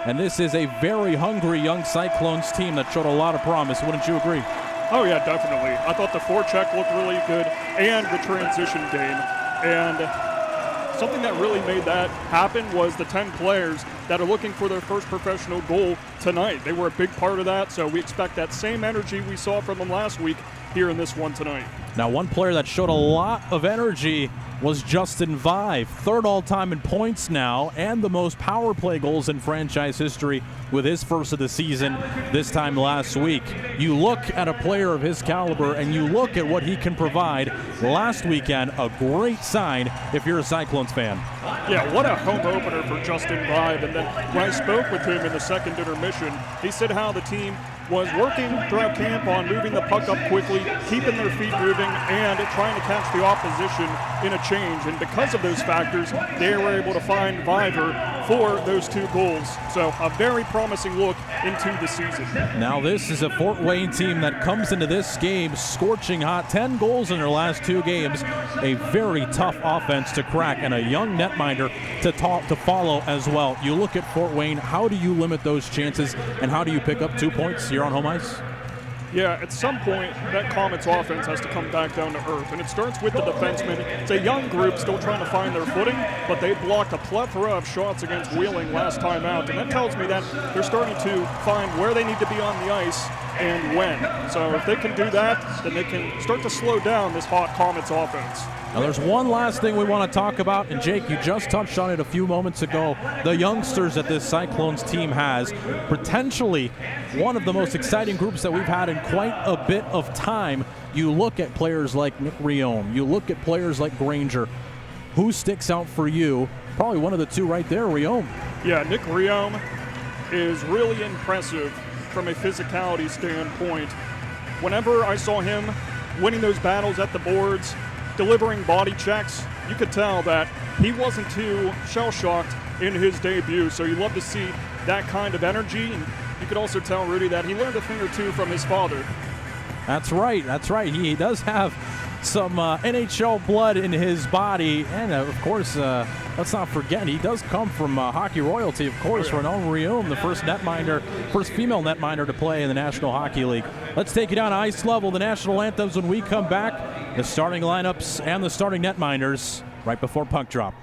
And this is a very hungry young Cyclones team that showed a lot of promise. Wouldn't you agree? Oh, yeah, definitely. I thought the forecheck looked really good and the transition game. And something that really made that happen was the 10 players that are looking for their first professional goal tonight. They were a big part of that, so we expect that same energy we saw from them last week here in this one tonight. Now, one player that showed a lot of energy was Justin Vive, third all-time in points now, and the most power play goals in franchise history with his first of the season this time last week. You look at a player of his caliber, and you look at what he can provide. Last weekend, a great sign if you're a Cyclones fan. Yeah, what a home opener for Justin Vive. And then when I spoke with him in the second intermission, he said how the team was working throughout camp on moving the puck up quickly, keeping their feet moving, and trying to catch the opposition in a change. And because of those factors, they were able to find Viver for those 2 goals. So a very promising look into the season. Now this is a Fort Wayne team that comes into this game scorching hot. 10 goals in their last 2 games. A very tough offense to crack and a young netminder to follow as well. You look at Fort Wayne, how do you limit those chances and how do you pick up 2 points here on home ice? Yeah, at some point, that Comets offense has to come back down to earth, and it starts with the defensemen. It's a young group still trying to find their footing, but they blocked a plethora of shots against Wheeling last time out, and that tells me that they're starting to find where they need to be on the ice and when. So if they can do that, then they can start to slow down this hot Comets offense. Now there's one last thing we want to talk about, and Jake, you just touched on it a few moments ago. The youngsters that this Cyclones team has, potentially one of the most exciting groups that we've had in quite a bit of time. You look at players like Nick Riome, you look at players like Granger. Who sticks out for you? Probably one of the 2 right there, Riome. Yeah, Nick Riome is really impressive from a physicality standpoint. Whenever I saw him winning those battles at the boards, delivering body checks, you could tell that he wasn't too shell-shocked in his debut. So you love to see that kind of energy. And you could also tell, Rudy, that he learned a thing or 2 from his father. That's right. He does have some NHL blood in his body. And, of course, let's not forget, he does come from hockey royalty, of course. Renaud Riome, the first female netminder to play in the National Hockey League. Let's take you down to ice level, the national anthems when we come back. The starting lineups and the starting netminders right before puck drop.